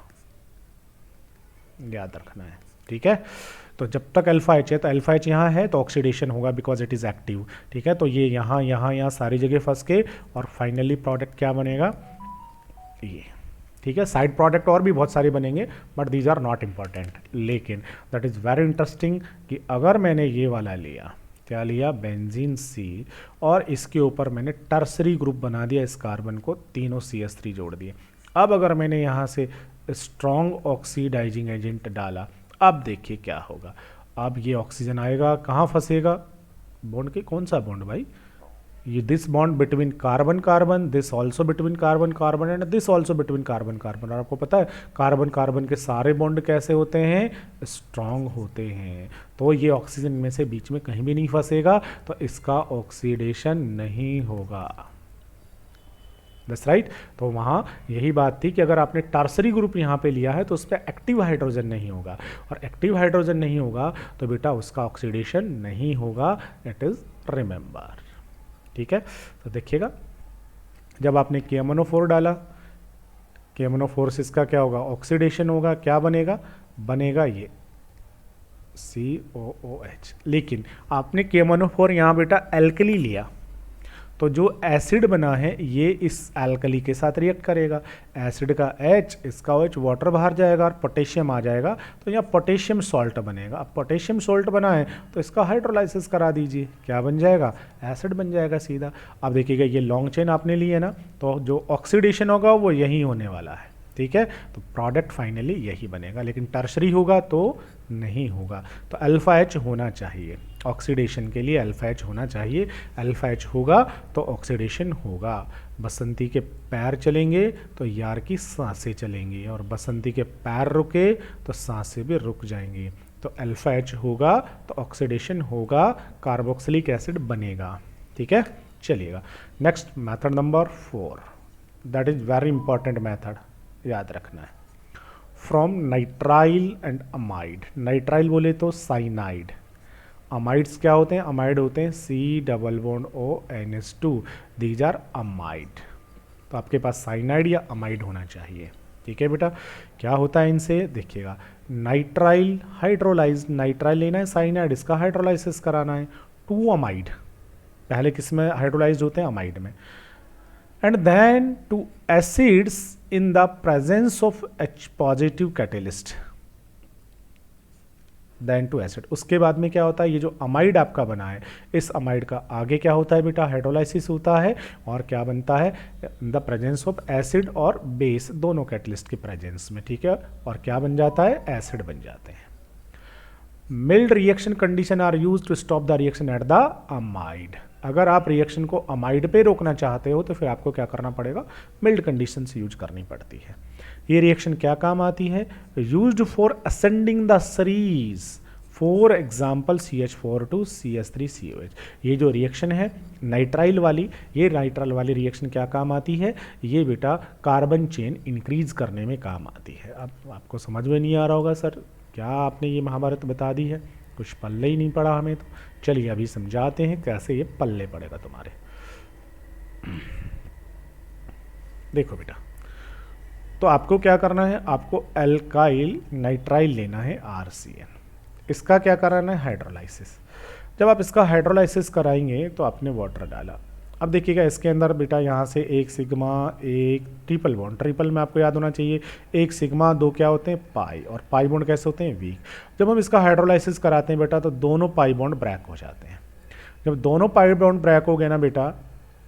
याद रखना है। ठीक है, तो जब तक अल्फा H है, तो अल्फा H यहाँ है तो ऑक्सीडेशन होगा बिकॉज इट इज एक्टिव। ठीक है, तो ये यहाँ सारी जगह फंस के, और फाइनली प्रोडक्ट क्या बनेगा, ये। ठीक है, साइड प्रोडक्ट और भी बहुत सारे बनेंगे but these are not important, लेकिन दैट इज वेरी इंटरेस्टिंग कि अगर मैंने ये वाला लिया, क्या लिया, बेंजीन सी, और इसके ऊपर मैंने टर्सरी ग्रुप बना दिया इस कार्बन को, तीनों CH3 जोड़ दिए। अब अगर मैंने यहाँ से स्ट्रॉन्ग ऑक्सीडाइजिंग एजेंट डाला, अब देखिए क्या होगा। अब ये ऑक्सीजन आएगा, कहाँ फंसेगा, बॉन्ड के कौन सा बॉन्ड भाई, ये this bond between carbon carbon, this also between carbon carbon and this also between carbon carbon. और आपको पता है कार्बन कार्बन के सारे बॉन्ड कैसे होते हैं, स्ट्रांग होते हैं। तो ये ऑक्सीजन में से बीच में कहीं भी नहीं फंसेगा, तो इसका ऑक्सीडेशन नहीं होगा। That's right. तो वहाँ यही बात थी कि अगर आपने टर्सरी ग्रुप यहाँ पे लिया है तो उस पर एक्टिव हाइड्रोजन नहीं होगा, और एक्टिव हाइड्रोजन नहीं होगा तो बेटा उसका ऑक्सीडेशन नहीं होगा। इट इज रिमेंबर, ठीक है। तो देखिएगा जब आपने KMnO4 डाला, KMnO4 से इसका क्या होगा, ऑक्सीडेशन होगा, क्या बनेगा, बनेगा ये COOH। लेकिन आपने KMnO4 यहाँ बेटा एल्कली लिया, तो जो एसिड बना है ये इस एल्कली के साथ रिएक्ट करेगा। एसिड का H, इसका OH, वाटर बाहर जाएगा और पोटेशियम आ जाएगा, तो यहाँ पोटेशियम सॉल्ट बनेगा। अब पोटेशियम सॉल्ट बना है तो इसका हाइड्रोलाइसिस करा दीजिए, क्या बन जाएगा, एसिड बन जाएगा सीधा। अब देखिएगा ये लॉन्ग चेन आपने ली है ना, तो जो ऑक्सीडेशन होगा वो यही होने वाला है, ठीक है। तो प्रोडक्ट फाइनली यही बनेगा, लेकिन टर्शरी होगा तो नहीं होगा। तो अल्फा H होना चाहिए, ऑक्सीडेशन के लिए अल्फा H होना चाहिए। अल्फा H होगा तो ऑक्सीडेशन होगा। बसंती के पैर चलेंगे तो यार की सांसें चलेंगी, और बसंती के पैर रुके तो सांसें भी रुक जाएंगी। तो अल्फा H होगा तो ऑक्सीडेशन होगा, कार्बोक्सिलिक एसिड बनेगा, ठीक है। चलिएगा next method number 4, that is very important method, याद रखना है। From nitrile and amide, nitrile बोले तो साइनाइड, अमाइड्स क्या होते हैं, अमाइड होते हैं COONS2, दीज आर अमाइड। तो आपके पास साइनाइड या अमाइड होना चाहिए, ठीक है बेटा। क्या होता है इनसे, देखिएगा नाइट्राइल हाइड्रोलाइज, नाइट्राइल लेना है, साइनाइड इसका हाइड्रोलाइसिस कराना है, 2 अमाइड, पहले किस में हाइड्रोलाइज होते हैं, अमाइड में, and then to acids in the presence of H positive catalyst, then to acid। उसके बाद में क्या होता है, ये जो अमाइड आपका बना है, इस अमाइड का आगे क्या होता है बेटा, हाइड्रोलाइसिस होता है, और क्या बनता है, in the presence of acid और बेस दोनों कैटलिस्ट के प्रेजेंस में, ठीक है, और क्या बन जाता है, एसिड बन जाते हैं। Mild reaction condition are used to stop the reaction at the amide. अगर आप रिएक्शन को अमाइड पे रोकना चाहते हो तो फिर आपको क्या करना पड़ेगा, मिल्ड कंडीशन से यूज करनी पड़ती है। ये रिएक्शन क्या काम आती है, used for ascending the series, for example CH4 CH3COH। ये जो रिएक्शन है नाइट्राइल वाली, ये नाइट्राइल वाली रिएक्शन क्या काम आती है, ये बेटा कार्बन चेन इंक्रीज करने में काम आती है। अब आपको समझ में नहीं आ रहा होगा सर क्या आपने ये महाभारत बता दी है, कुछ पल्ले ही नहीं पड़ा हमें तो। चलिए अभी समझाते हैं कैसे ये पल्ले पड़ेगा तुम्हारे। देखो बेटा, तो आपको क्या करना है, आपको एल्काइल नाइट्राइल लेना है RCN, इसका क्या कराना है, हाइड्रोलाइसिस। जब आप इसका हाइड्रोलाइसिस कराएंगे तो आपने वाटर डाला। अब देखिएगा इसके अंदर बेटा यहाँ से एक सिग्मा, एक ट्रिपल बॉन्ड, ट्रिपल में आपको याद होना चाहिए, एक सिग्मा, 2 क्या होते हैं, पाई, और पाई बॉन्ड कैसे होते हैं, वीक। जब हम इसका हाइड्रोलाइसिस कराते हैं बेटा तो दोनों पाई बॉन्ड ब्रेक हो जाते हैं। जब दोनों पाई बॉन्ड ब्रेक हो गए ना बेटा,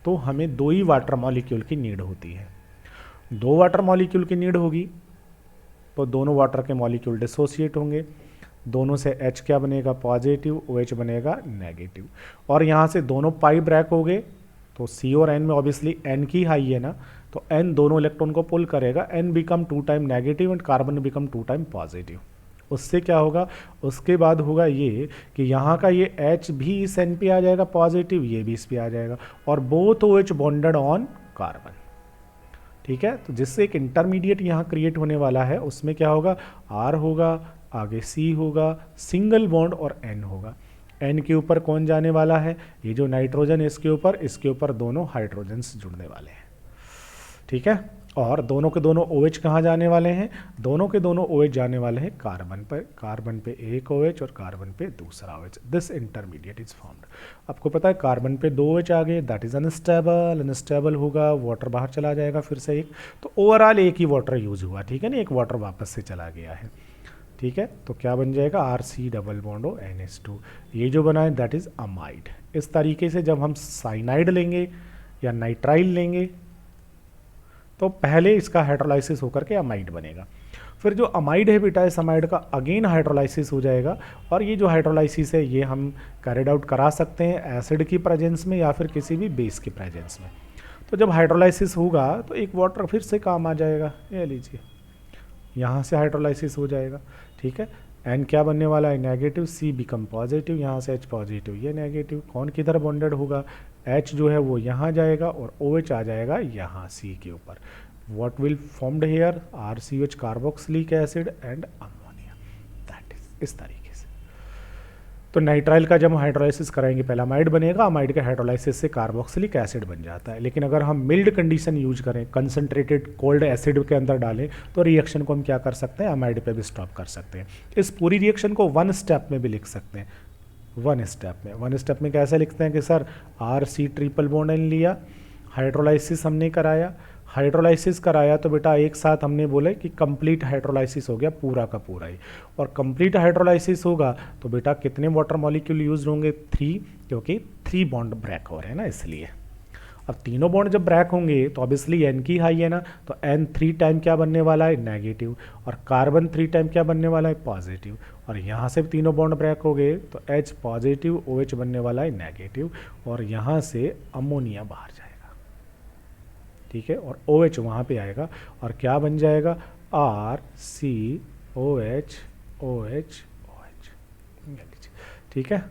तो हमें 2 ही वाटर मॉलिक्यूल की नीड होती है। 2 वाटर मॉलिक्यूल की नीड होगी तो दोनों वाटर के मॉलिक्यूल डिसोसिएट होंगे, दोनों से H क्या बनेगा, पॉजिटिव, OH बनेगा नेगेटिव, और यहाँ से दोनों पाई ब्रेक हो गए तो C और N में ऑब्वियसली N की हाई है ना, तो N दोनों इलेक्ट्रॉन को पुल करेगा, N become 2 time negative and carbon become 2 time positive. उससे क्या होगा, उसके बाद होगा ये कि यहाँ का ये H भी इस N पे आ जाएगा पॉजिटिव, ये भी इस पे आ जाएगा, और both OH bonded on carbon, ठीक है। तो जिससे एक इंटरमीडिएट यहाँ क्रिएट होने वाला है, उसमें क्या होगा, R होगा, आगे C होगा, सिंगल बॉन्ड और N होगा। N के ऊपर कौन जाने वाला है, ये जो नाइट्रोजन है इसके ऊपर दोनों हाइड्रोजन्स जुड़ने वाले हैं, ठीक है। और दोनों के दोनों OH कहाँ जाने वाले हैं, दोनों के दोनों OH जाने वाले हैं कार्बन पर, कार्बन पे एक OH और कार्बन पे दूसरा OH, this intermediate is formed. आपको पता है कार्बन पे 2 OH आ गए, दैट इज अनस्टेबल, अनस्टेबल होगा, वाटर बाहर चला जाएगा फिर से एक, तो ओवरऑल एक ही वाटर यूज हुआ, ठीक है ना, एक वाटर वापस से चला गया है, ठीक है, तो क्या बन जाएगा RC double bond O NH2, ये जो बना है दैट इज अमाइड। इस तरीके से जब हम साइनाइड लेंगे या नाइट्राइल लेंगे तो पहले इसका हाइड्रोलाइसिस होकर के अमाइड बनेगा, फिर जो अमाइड है बेटा इस अमाइड का अगेन हाइड्रोलाइसिस हो जाएगा, और ये जो हाइड्रोलाइसिस है ये हम कैरिड आउट करा सकते हैं एसिड की प्रेजेंस में या फिर किसी भी बेस की प्रेजेंस में। तो जब हाइड्रोलाइसिस होगा तो एक वाटर फिर से काम आ जाएगा, ये लीजिए यहाँ से हाइड्रोलाइसिस हो जाएगा, ठीक है। एन क्या बनने वाला है नेगेटिव, सी बिकम पॉजिटिव, यहाँ से H पॉजिटिव ये नेगेटिव, कौन किधर बॉन्डेड होगा, H जो है वो यहाँ जाएगा और OH आ जाएगा यहाँ C के ऊपर। What will formed here RCH carboxylic acid and ammonia, that is इस तरीके से। तो नाइट्राइल का जब हम हाइड्रोलाइसिस कराएंगे पहला अमाइड बनेगा, अमाइड के हाइड्रोलाइसिस से कार्बोक्सिलिक एसिड बन जाता है। लेकिन अगर हम मिल्ड कंडीशन यूज करें, कंसंट्रेटेड कोल्ड एसिड के अंदर डालें, तो रिएक्शन को हम क्या कर सकते हैं, अमाइड पे भी स्टॉप कर सकते हैं। इस पूरी रिएक्शन को वन स्टेप में भी लिख सकते हैं, वन स्टेप में कैसे लिखते हैं कि sir RC triple bond N लिया, हाइड्रोलाइसिस हमने कराया, हाइड्रोलाइसिस कराया तो बेटा एक साथ हमने बोले कि कंप्लीट हाइड्रोलाइसिस हो गया पूरा का पूरा ही, और कंप्लीट हाइड्रोलाइसिस होगा तो बेटा कितने वाटर मॉलिक्यूल यूज होंगे, 3, क्योंकि 3 बॉन्ड ब्रेक हो रहे हैं ना इसलिए। अब तीनों बॉन्ड जब ब्रेक होंगे तो ऑब्वियसली N की हाई है ना, तो N 3 टाइम क्या बनने वाला है नेगेटिव, और कार्बन 3 टाइम क्या बनने वाला है पॉजिटिव, और यहाँ से तीनों बॉन्ड ब्रेक हो गए तो H पॉजिटिव, OH बनने वाला है नेगेटिव, और यहाँ से अमोनिया बाहर जाएगा, ठीक है, और OH वहाँ पे आएगा और क्या बन जाएगा RCOH OH OH, ठीक है।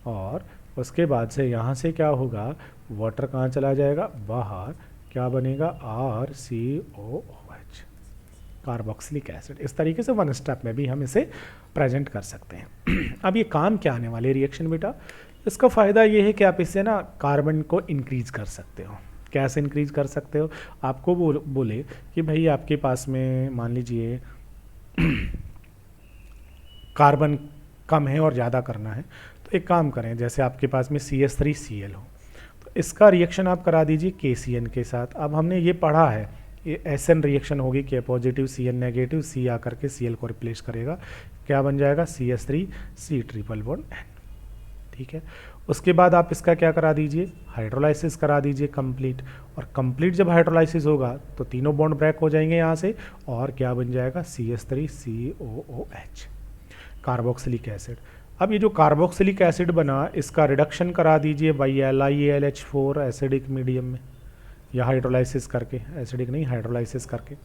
और उसके बाद से यहाँ से क्या होगा, वाटर कहाँ चला जाएगा बाहर, क्या बनेगा RCOOH कार्बोक्सिलिक एसिड। इस तरीके से वन स्टेप में भी हम इसे प्रेजेंट कर सकते हैं। अब ये काम क्या आने वाले रिएक्शन बेटा, इसका फ़ायदा ये है कि आप इससे ना कार्बन को इंक्रीज कर सकते हो। कैसे इंक्रीज कर सकते हो, आपको बोले कि भाई आपके पास में मान लीजिए कार्बन कम है और ज़्यादा करना है, तो एक काम करें, जैसे आपके पास में CH3Cl हो तो इसका रिएक्शन आप करा दीजिए KCN के साथ। अब हमने ये पढ़ा है ये SN रिएक्शन होगी, K positive CN negative, C आकर के Cl को रिप्लेस करेगा, क्या बन जाएगा CH3C ट्रिपल बॉन्ड N, ठीक है। उसके बाद आप इसका क्या करा दीजिए, हाइड्रोलाइसिस करा दीजिए कंप्लीट, और कंप्लीट जब हाइड्रोलाइसिस होगा तो तीनों बॉन्ड ब्रेक हो जाएंगे यहाँ से, और क्या बन जाएगा CH3COOH कार्बोक्सिलिक एसिड। अब ये जो कार्बोक्सिलिक एसिड बना इसका रिडक्शन करा दीजिए बाई LiAlH4 एसिडिक मीडियम में, या हाइड्रोलाइसिस करके, एसिडिक नहीं हाइड्रोलाइसिस करके,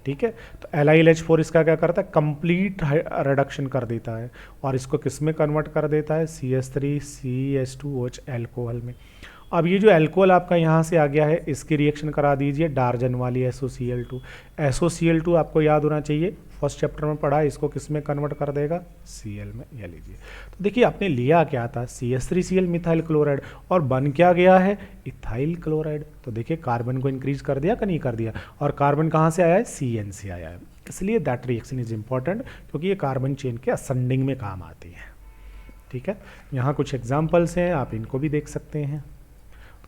ठीक है। तो LiLH4 इसका क्या करता है, कंप्लीट रिडक्शन कर देता है, और इसको किस में कन्वर्ट कर देता है CH3CH2OH एल्कोहल में। अब ये जो एल्कोहल आपका यहाँ से आ गया है इसकी रिएक्शन करा दीजिए डार्जन वाली SOCl2। SOCl2 आपको याद होना चाहिए, फर्स्ट चैप्टर में पढ़ा है, इसको किस में कन्वर्ट कर देगा Cl में, यह लीजिए। तो देखिए आपने लिया क्या था CH3Cl मिथाइल क्लोराइड, और बन क्या गया है इथाइल क्लोराइड। तो देखिए कार्बन को इंक्रीज कर दिया कि नहीं कर दिया, और कार्बन कहाँ से आया है CN से आया है, इसलिए दैट रिएक्शन इज इंपॉर्टेंट, क्योंकि ये कार्बन चेन के असेंडिंग में काम आती है, ठीक है। यहाँ कुछ एग्जाम्पल्स हैं, आप इनको भी देख सकते हैं।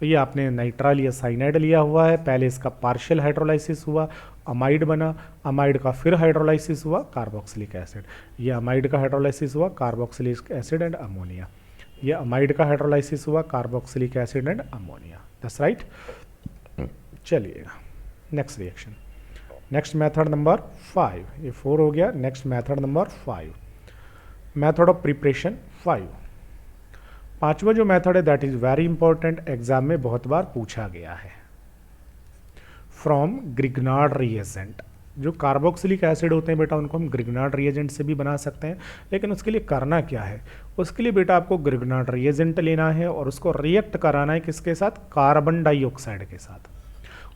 तो ये आपने नाइट्राइल या साइनाइड लिया हुआ है, पहले इसका पार्शियल हाइड्रोलाइसिस हुआ, अमाइड बना, अमाइड का फिर हाइड्रोलाइसिस हुआ कार्बोक्सिलिक एसिड, ये अमाइड का हाइड्रोलाइसिस हुआ कार्बोक्सिलिक एसिड एंड अमोनिया, ये अमाइड का हाइड्रोलाइसिस हुआ carboxylic acid and ammonia, that's right. चलिएगा next reaction, next method number 5, ये 4 हो गया, next method number 5, method of preparation 5। पांचवा जो मेथड है that is very important, exam में बहुत बार पूछा गया है, फ्रॉम ग्रिग्नार्ड रिएजेंट। जो कार्बोक्सिलिक एसिड होते हैं बेटा उनको हम ग्रिग्नार्ड रिएजेंट से भी बना सकते हैं, लेकिन उसके लिए करना क्या है, उसके लिए बेटा आपको ग्रिग्नार्ड रिएजेंट लेना है और उसको रिएक्ट कराना है किसके साथ, कार्बन डाइऑक्साइड के साथ।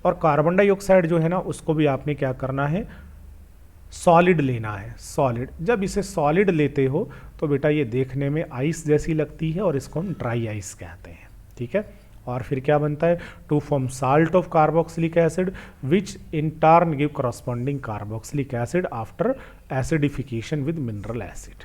और कार्बन डाइऑक्साइड जो है ना उसको भी आपने क्या करना है, सॉलिड लेना है, सॉलिड। जब इसे सॉलिड लेते हो तो बेटा ये देखने में आइस जैसी लगती है और इसको हम ड्राई आइस कहते हैं, ठीक है। और फिर क्या बनता है, to form salt of carboxylic acid which in turn give corresponding carboxylic acid after acidification with mineral acid.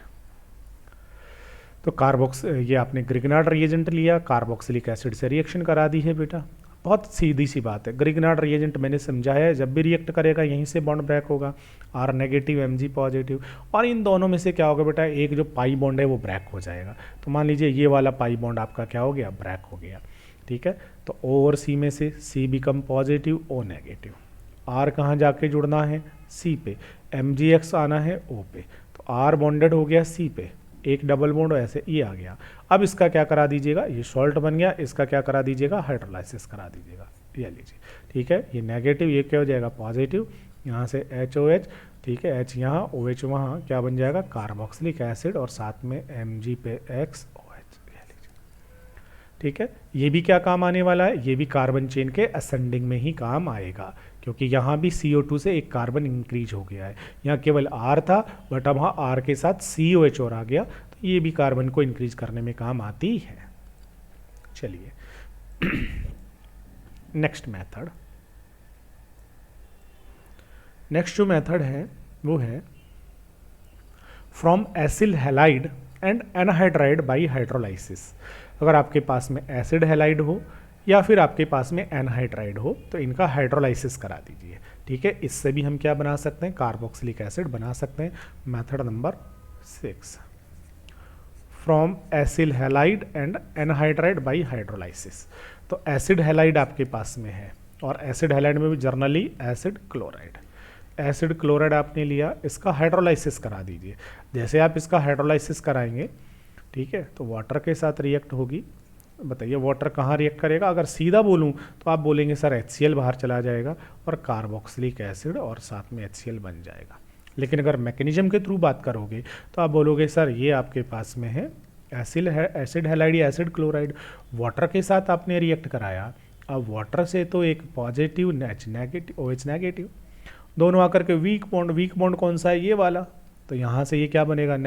तो ये आपने ग्रिग्नार्ड रिएजेंट लिया, कार्बोक्सिलिक एसिड से रिएक्शन करा दी है बेटा, बहुत सीधी सी बात है। ग्रिग्नार्ड रिएजेंट मैंने समझाया है, जब भी रिएक्ट करेगा यहीं से बॉन्ड ब्रेक होगा, R नेगेटिव Mg पॉजिटिव, और इन दोनों में से क्या होगा बेटा, एक जो पाई बॉन्ड है वो ब्रेक हो जाएगा। तो मान लीजिए ये वाला पाई बॉन्ड आपका क्या हो गया, ब्रेक हो गया, ठीक है। तो O और C में से C become positive, O negative, R कहाँ जाके जुड़ना है, C पे, Mgx आना है O पे, तो R बॉन्डेड हो गया C पे, एक डबल बॉन्ड ऐसे ये आ गया। अब इसका क्या करा दीजिएगा, ये सॉल्ट बन गया, इसका क्या करा दीजिएगा, हाइड्रोलाइसिस करा दीजिएगा, ये लीजिए, ठीक है। ये नेगेटिव, ये क्या हो जाएगा, पॉजिटिव, यहाँ से HOH, ठीक है, H यहाँ OH वहाँ, क्या बन जाएगा, कार्बोक्सिलिक एसिड, और साथ में Mg पे XOH, ये लीजिए, ठीक है। ये भी क्या काम आने वाला है, ये भी कार्बन चेन के असेंडिंग में ही काम आएगा, क्योंकि यहाँ भी CO2 से एक कार्बन इंक्रीज हो गया है। यहाँ केवल R था, बट अब वहाँ R के साथ COH और आ गया, तो ये भी कार्बन को इंक्रीज करने में काम आती है। चलिए नेक्स्ट मेथड, नेक्स्ट जो मेथड है वो है from acyl halide and anhydride by hydrolysis. अगर आपके पास में एसिड हैलाइड हो या फिर आपके पास में एनहाइड्राइड हो तो इनका हाइड्रोलाइसिस करा दीजिए, ठीक है। इससे भी हम क्या बना सकते हैं, कार्बोक्सिलिक एसिड बना सकते हैं। Method number 6, from acyl halide and anhydride by hydrolysis. तो एसिड हैलाइड आपके पास में है, और एसिड हैलाइड में भी generally acid chloride, acid chloride आपने लिया, इसका हाइड्रोलाइसिस करा दीजिए। जैसे आप इसका हाइड्रोलाइसिस कराएंगे, ठीक है, तो वाटर के साथ रिएक्ट होगी। बताइए वाटर कहाँ रिएक्ट करेगा, अगर सीधा बोलूँ तो आप बोलेंगे सर HCl बाहर चला जाएगा और कार्बोक्सिलिक एसिड और साथ में HCl बन जाएगा। लेकिन अगर मैकेनिज्म के थ्रू बात करोगे तो आप बोलोगे सर ये आपके पास में है एसिड हैलाइड या एसिड क्लोराइड, वाटर के साथ आपने रिएक्ट कराया, अब वाटर से तो एक positive H negative OH negative, दोनों आकर के वीक बॉन्ड कौन सा है, ये वाला, तो यहाँ से ये क्या बनेगा,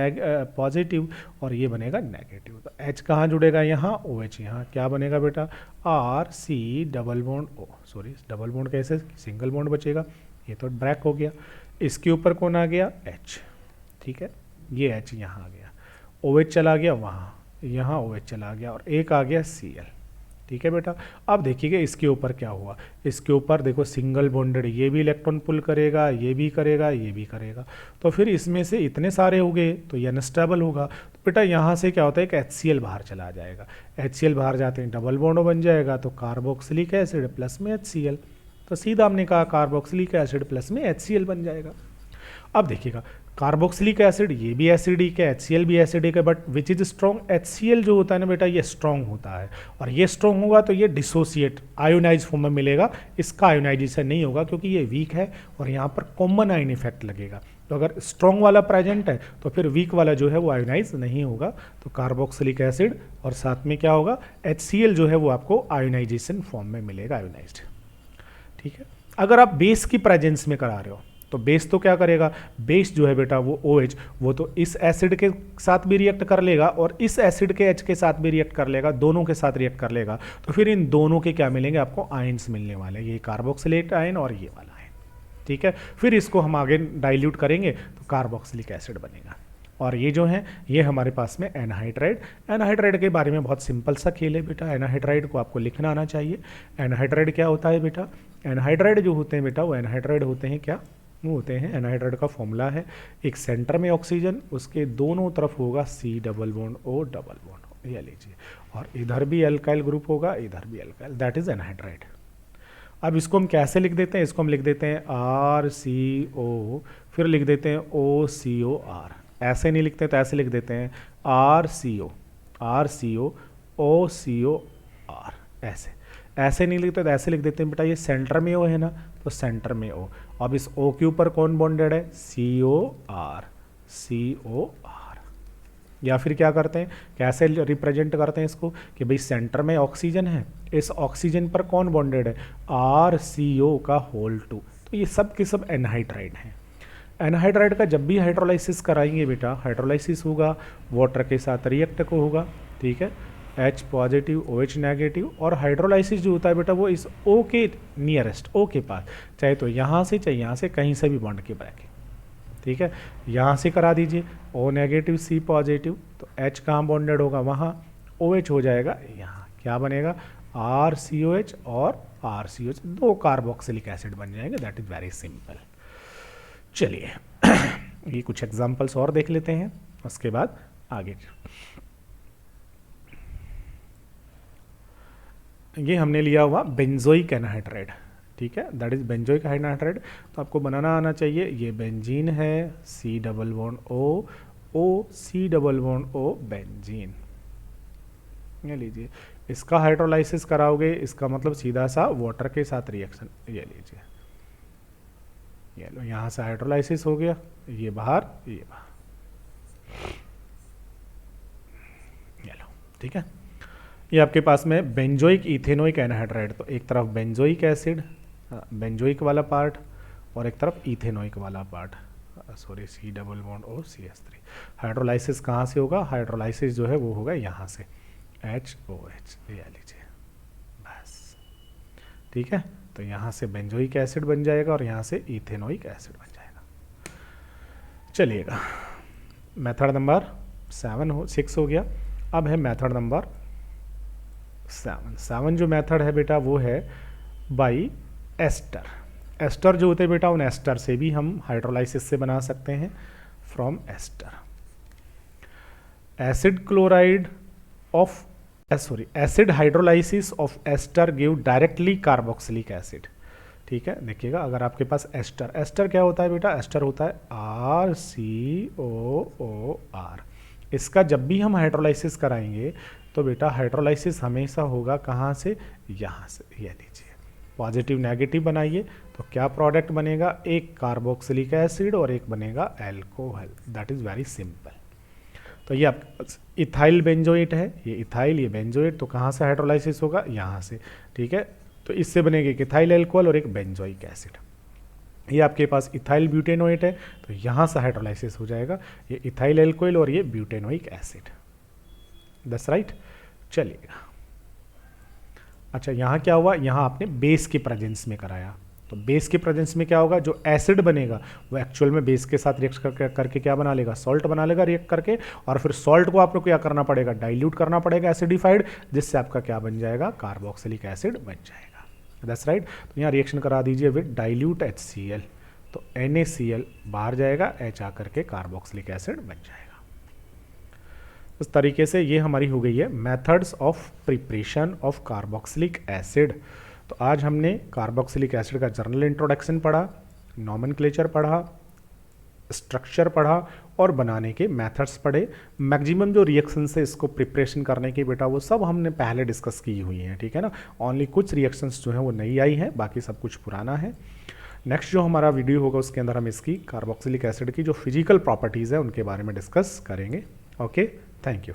पॉजिटिव, और ये बनेगा नेगेटिव। तो H कहाँ जुड़ेगा, यहाँ OH, यहाँ क्या बनेगा बेटा, RC double bond O, sorry double bond कैसे, सिंगल बॉन्ड बचेगा, ये तो ब्रेक हो गया। इसके ऊपर कौन आ गया, H, ठीक है, ये H यहाँ आ गया, OH चला गया वहाँ, यहाँ OH चला गया, और एक आ गया Cl, ठीक है बेटा। अब देखिएगा इसके ऊपर क्या हुआ, इसके ऊपर देखो सिंगल बॉन्डेड, ये भी इलेक्ट्रॉन पुल करेगा, ये भी करेगा, ये भी करेगा, तो फिर इसमें से इतने सारे हो गए तो ये अनस्टेबल होगा। तो बेटा यहाँ से क्या होता है कि HCl बाहर चला जाएगा, HCl बाहर जाते हैं डबल बॉन्ड बन जाएगा, तो कार्बोक्सिलिक एसिड प्लस में HCl, तो सीधा हमने कहा कार्बोक्सिलिक एसिड प्लस में HCl बन जाएगा। अब देखिएगा कार्बोक्सिलिक एसिड ये भी एसिडिक है, HCl भी एसिडिक है, but which is strong, HCl जो होता है ना बेटा ये स्ट्रॉन्ग होता है, और ये स्ट्रॉन्ग होगा तो ये डिसोसिएट आयोनाइज फॉर्म में मिलेगा, इसका आयोनाइजेशन नहीं होगा क्योंकि ये वीक है और यहाँ पर कॉमन आयन इफेक्ट लगेगा। तो अगर स्ट्रॉन्ग वाला प्रेजेंट है तो फिर वीक वाला जो है वो आयोनाइज नहीं होगा, तो कार्बोक्सिलिक एसिड और साथ में क्या होगा, HCl जो है वो आपको आयोनाइजेशन फॉर्म में मिलेगा, आयोनाइज्ड, ठीक है। अगर आप बेस की प्रेजेंस में करा रहे हो तो बेस तो क्या करेगा, बेस जो है बेटा वो OH, वो तो इस एसिड के साथ भी रिएक्ट कर लेगा और इस एसिड के H के साथ भी रिएक्ट कर लेगा, दोनों के साथ रिएक्ट कर लेगा, तो फिर इन दोनों के क्या मिलेंगे, आपको आयंस मिलने वाले, ये कार्बोक्सिलेट आयन और ये वाला आयन, ठीक है। फिर इसको हम आगे डाइल्यूट करेंगे तो कार्बोक्सिलिक एसिड बनेगा। और ये जो है ये हमारे पास में एनहाइड्राइड, एनहाइड्राइड के बारे में बहुत सिंपल सा खेल है बेटा, एनहाइड्राइड को आपको लिखना आना चाहिए। एनहाइड्राइड क्या होता है बेटा, एनहाइड्राइड जो होते हैं बेटा वो एनहाइड्राइड होते हैं क्या, वो होते हैं, एनहाइड्राइड का फॉर्मूला है एक सेंटर में ऑक्सीजन, उसके दोनों तरफ होगा C double bond O double bond, ये लीजिए, और इधर भी एल्काइल ग्रुप होगा, इधर भी एल्काइल, दैट इज एनहाइड्राइड। अब इसको हम कैसे लिख देते हैं, इसको हम लिख देते हैं RCO, फिर लिख देते हैं OCOR, ऐसे नहीं लिखते तो ऐसे लिख देते हैं RCO OCOR, ऐसे नहीं लिखते तो ऐसे लिख देते हैं बेटा, ये सेंटर में O है ना, तो सेंटर में O। अब इस O के ऊपर कौन बॉन्डेड है, COR, या फिर क्या करते हैं, कैसे रिप्रेजेंट करते हैं इसको कि भाई सेंटर में ऑक्सीजन है, इस ऑक्सीजन पर कौन बॉन्डेड है, RCO का होल 2, तो ये सब के सब एनहाइड्राइड हैं। एनहाइड्राइड का जब भी हाइड्रोलाइसिस कराएंगे बेटा, हाइड्रोलाइसिस होगा वाटर के साथ रिएक्ट को होगा, ठीक है, H पॉजिटिव OH नेगेटिव, और हाइड्रोलाइसिस जो होता है बेटा वो इस O के नियरेस्ट, O के पास, चाहे तो यहाँ से चाहे यहाँ से, कहीं से भी बॉन्ड के ब्रेक, ठीक है, यहाँ से करा दीजिए O नेगेटिव C पॉजिटिव, तो H कहाँ बॉन्डेड होगा, वहाँ OH हो जाएगा, यहाँ क्या बनेगा RCOH और RCOH, 2 कार्बोक्सिलिक एसिड बन जाएंगे। That is very simple. चलिए ये कुछ एग्जांपल्स और देख लेते हैं, उसके बाद आगे। ये हमने लिया हुआ बेंजोइक एनहाइड्राइड, ठीक है, दैट इज बेंजोइक एनहाइड्राइड। तो आपको बनाना आना चाहिए। ये बेंजीन है, C double bond O, O C double bond O benzene. ये लीजिए, इसका हाइड्रोलाइसिस कराओगे, इसका मतलब सीधा सा वाटर के साथ रिएक्शन। ये लीजिए, ये लो, यहाँ से हाइड्रोलाइसिस हो गया, ये बाहर, ये बाहर, ये लो, ठीक है। ये आपके पास में बेंजोइक इथेनोइक एनहाइड्राइड, तो एक तरफ बेंजोइक एसिड, बेंजोइक वाला पार्ट, और एक तरफ इथेनोइक वाला part, sorry C double bond O CH3। Hydrolysis कहाँ से होगा? हाइड्रोलाइसिस जो है वो होगा यहाँ से, HOH, ये लीजिए, बस, ठीक है। तो यहाँ से बेंजोइक एसिड बन जाएगा और यहाँ से इथेनोइक एसिड बन जाएगा। चलिएगा, मेथड नंबर 6 हो गया। अब है मेथड नंबर 7 जो मेथड है बेटा वो है बाई एस्टर। एस्टर जो होते हैं बेटा, उन एस्टर से भी हम हाइड्रोलाइसिस से बना सकते हैं, from ester. Acid chloride of acid hydrolysis of ester give directly carboxylic acid, ठीक है। देखिएगा, अगर आपके पास एस्टर क्या होता है बेटा? एस्टर होता है RCOOR। इसका जब भी हम हाइड्रोलाइसिस कराएंगे तो बेटा हाइड्रोलाइसिस हमेशा होगा कहाँ से? यहाँ से। ये लीजिए, पॉजिटिव नेगेटिव बनाइए तो क्या प्रोडक्ट बनेगा? एक कार्बोक्सिलिक एसिड और एक बनेगा alcohol. That is very simple. तो ये आप इथाइल बेंजोएट है, ये इथाइल, ये बेंजोएट, तो कहाँ से हाइड्रोलाइसिस होगा? यहाँ से, ठीक है। तो इससे बनेगी एक इथाइल एल्कोहल और एक बेंजोइक एसिड। ये आपके पास इथाइल ब्यूटेनोएट है, तो यहाँ से हाइड्रोलाइसिस हो जाएगा ये इथाइल एल्कोहल और ये ब्यूटेनोइक एसिड। That's right. चलिएगा, अच्छा यहाँ क्या हुआ? यहाँ आपने बेस के प्रेजेंस में कराया, तो बेस के प्रेजेंस में क्या होगा? जो एसिड बनेगा वो एक्चुअल में बेस के साथ रिएक्ट करके क्या बना लेगा? सॉल्ट बना लेगा रिएक्ट करके, और फिर सॉल्ट को आपको क्या करना पड़ेगा? डाइल्यूट करना पड़ेगा एसिडिफाइड, जिससे आपका क्या बन जाएगा? कार्बोक्सिलिक एसिड बन जाएगा। That's right. तो यहाँ रिएक्शन करा दीजिए विद डाइल्यूट HCl, तो NaCl बाहर जाएगा, H आकर के कार्बोक्सिलिक एसिड बन जाएगा। इस तरीके से ये हमारी हो गई है methods of preparation of carboxylic acid. तो आज हमने कार्बोक्सिलिक एसिड का जनरल इंट्रोडक्शन पढ़ा, नॉमेनक्लेचर पढ़ा, स्ट्रक्चर पढ़ा और बनाने के मेथड्स पढ़े। मैक्सिमम जो रिएक्शन से इसको प्रिपरेशन करने की बेटा वो सब हमने पहले डिस्कस की हुई हैं, ठीक है ना। ओनली कुछ रिएक्शंस जो हैं वो नई आई हैं, बाकी सब कुछ पुराना है। नेक्स्ट जो हमारा वीडियो होगा उसके अंदर हम इसकी कार्बोक्सिलिक एसिड की जो फिजिकल प्रॉपर्टीज़ है उनके बारे में डिस्कस करेंगे। Okay, thank you.